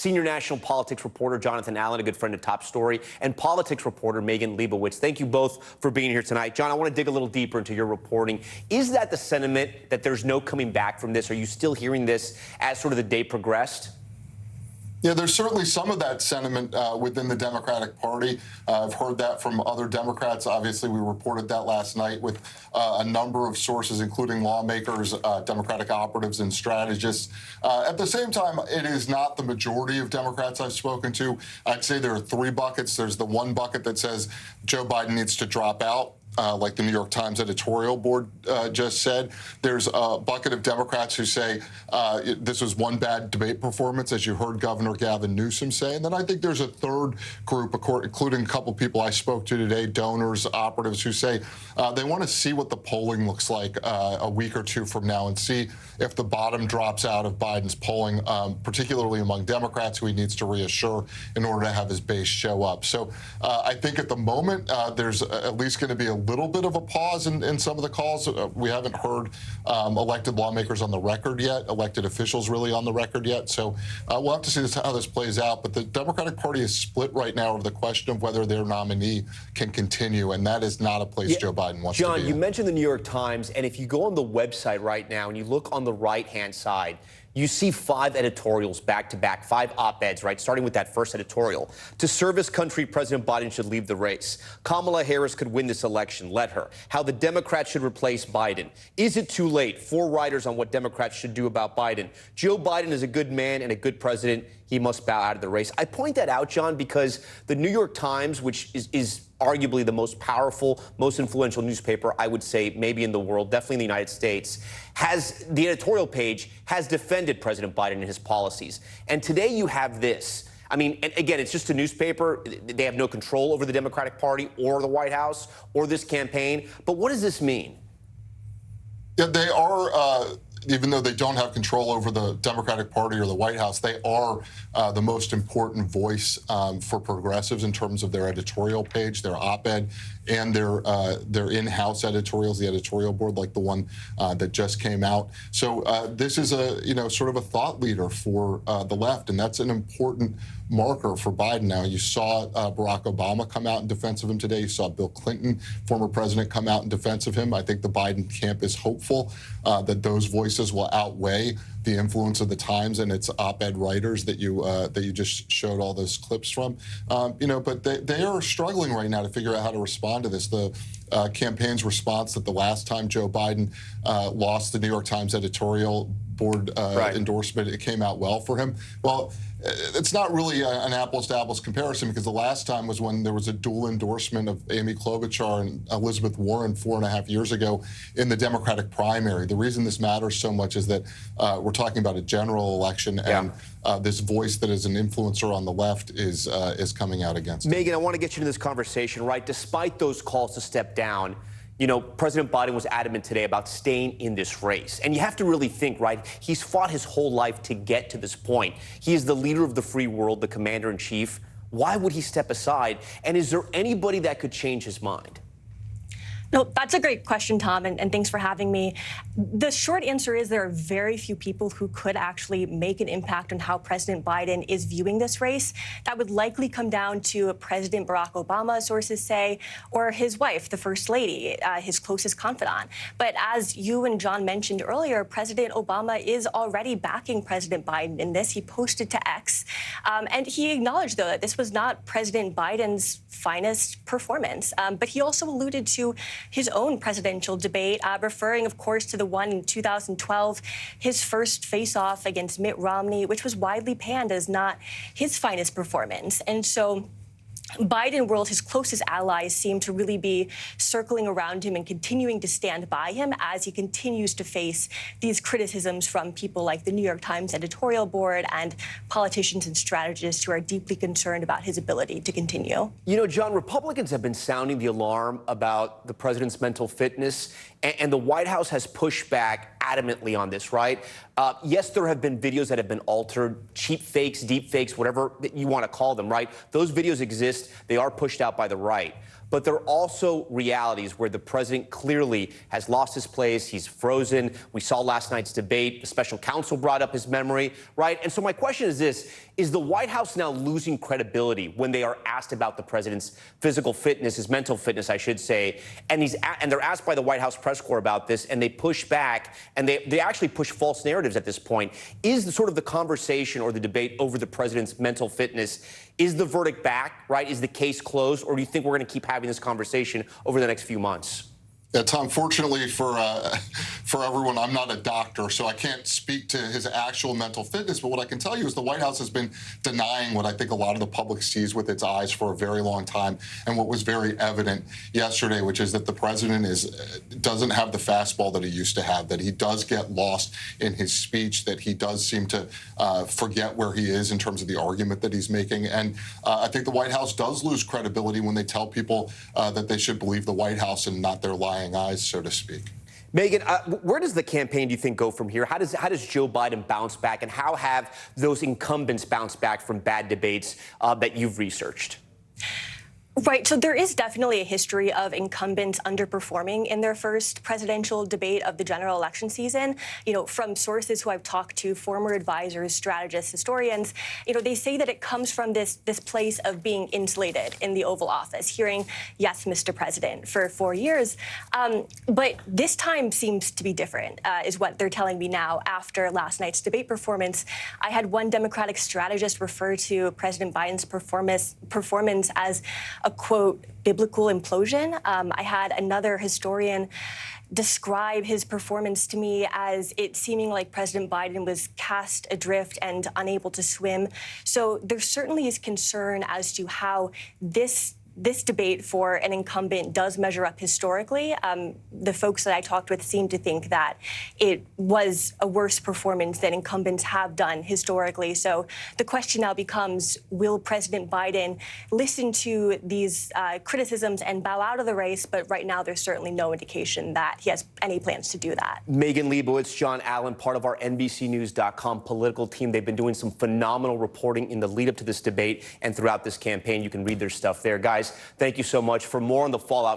senior national politics reporter Jonathan Allen, a good friend of Top Story, and politics reporter Megan Leibowitz. Thank you both for being here tonight. John, I want to dig a little deeper into your reporting. Is that the sentiment, that there's no coming back from this? Are you still hearing this as sort of the day progressed? Yeah, there's certainly some of that sentiment within the Democratic Party. I've heard that from other Democrats. Obviously, we reported that last night with a number of sources, including lawmakers, Democratic operatives, and strategists. At the same time, it is not the majority of Democrats I've spoken to. I'd say there are three buckets. There's the one bucket that says Joe Biden needs to drop out. Like the New York Times editorial board just said. There's a bucket of Democrats who say this was one bad debate performance, as you heard Governor Gavin Newsom say. And then I think there's a third group, including a couple people I spoke to today, donors, operatives, who say they want to see what the polling looks like a week or two from now and see if the bottom drops out of Biden's polling, particularly among Democrats, who he needs to reassure in order to have his base show up. So I think at the moment there's at least going to be a little bit of a pause in some of the calls. We haven't heard elected lawmakers on the record yet, elected officials really on the record yet. So we'll have to see how this plays out. But the Democratic Party is split right now over the question of whether their nominee can continue, and that is not a place Joe Biden wants to be. John, you mentioned the New York Times, and if you go on the website right now and you look on the right-hand side, you see 5 editorials back-to-back, 5 op-eds, right, starting with that first editorial. To serve his country, President Biden should leave the race. Kamala Harris could win this election. Let her. How the Democrats should replace Biden. Is it too late? 4 writers on what Democrats should do about Biden. Joe Biden is a good man and a good president. He must bow out of the race. I point that out, John, because the New York Times, which is arguably the most powerful, most influential newspaper, I would say, maybe in the world, definitely in the United States, has the editorial page has defended President Biden and his policies. And today you have this. I mean, and again, it's just a newspaper. They have no control over the Democratic Party or the White House or this campaign. But what does this mean? Yeah, they are, even though they don't have control over the Democratic Party or the White House, they are the most important voice for progressives in terms of their editorial page, their op-ed, and their in-house editorials, the editorial board, like the one that just came out. So this is sort of a thought leader for the left, and that's an important marker for Biden now. You saw Barack Obama come out in defense of him today. You saw Bill Clinton, former president, come out in defense of him. I think the Biden camp is hopeful that those voices will outweigh the influence of the Times and its op-ed writers that you just showed all those clips from. But they are struggling right now to figure out how to respond to this. The campaign's response that the last time Joe Biden lost the New York Times editorial board endorsement, it came out well for him. Well, it's not really an apples-to-apples comparison, because the last time was when there was a dual endorsement of Amy Klobuchar and Elizabeth Warren 4.5 years ago in the Democratic primary. The reason this matters so much is that we're talking about a general election, and this voice that is an influencer on the left is coming out against it. Megan, I want to get you into this conversation, right? Despite those calls to step down, President Biden was adamant today about staying in this race. And you have to really think, right? He's fought his whole life to get to this point. He is the leader of the free world, the commander-in-chief. Why would he step aside? And is there anybody that could change his mind? No, that's a great question, Tom, and thanks for having me. The short answer is there are very few people who could actually make an impact on how President Biden is viewing this race. That would likely come down to President Barack Obama, sources say, or his wife, the First Lady, his closest confidant. But as you and John mentioned earlier, President Obama is already backing President Biden in this. He posted to X, and he acknowledged, though, that this was not President Biden's finest performance. But he also alluded to his own presidential debate, referring, of course, to the one in 2012, his first face-off against Mitt Romney, which was widely panned as not his finest performance. And so Biden world, his closest allies seem to really be circling around him and continuing to stand by him as he continues to face these criticisms from people like the New York Times editorial board and politicians and strategists who are deeply concerned about his ability to continue. John, Republicans have been sounding the alarm about the president's mental fitness, and the White House has pushed back adamantly on this, right? Yes, there have been videos that have been altered, cheap fakes, deep fakes, whatever you want to call them, right? Those videos exist. They are pushed out by the right. But there are also realities where the president clearly has lost his place. He's frozen. We saw last night's debate. The special counsel brought up his memory, right? And so my question is this. Is the White House now losing credibility when they are asked about the president's physical fitness, his mental fitness, I should say, and they're asked by the White House press corps about this, and they push back, and they actually push false narratives at this point? Is the sort of the conversation or the debate over the president's mental fitness, is the verdict back, right? Is the case closed, or do you think we're going to keep having this conversation over the next few months? Yeah, Tom, fortunately for everyone, I'm not a doctor, so I can't speak to his actual mental fitness. But what I can tell you is the White House has been denying what I think a lot of the public sees with its eyes for a very long time, and what was very evident yesterday, which is that the president doesn't have the fastball that he used to have, that he does get lost in his speech, that he does seem to forget where he is in terms of the argument that he's making. And I think the White House does lose credibility when they tell people that they should believe the White House and not their lying eyes, so to speak. Megan, where does the campaign, do you think, go from here? How does Joe Biden bounce back, and how have those incumbents bounced back from bad debates that you've researched? Right. So there is definitely a history of incumbents underperforming in their first presidential debate of the general election season. You know, from sources who I've talked to, former advisors, strategists, historians, you know, they say that it comes from this place of being insulated in the Oval Office, hearing, yes, Mr. President, for 4 years. But this time seems to be different, is what they're telling me now after last night's debate performance. I had one Democratic strategist refer to President Biden's performance as a, quote, biblical implosion. I had another historian describe his performance to me as it seeming like President Biden was cast adrift and unable to swim. So there certainly is concern as to how this debate for an incumbent does measure up historically. The folks that I talked with seem to think that it was a worse performance than incumbents have done historically. So the question now becomes, will President Biden listen to these criticisms and bow out of the race? But right now, there's certainly no indication that he has any plans to do that. Megan Leibowitz, John Allen, part of our NBCNews.com political team. They've been doing some phenomenal reporting in the lead up to this debate and throughout this campaign. You can read their stuff there. Guys, thank you so much. For more on the fallout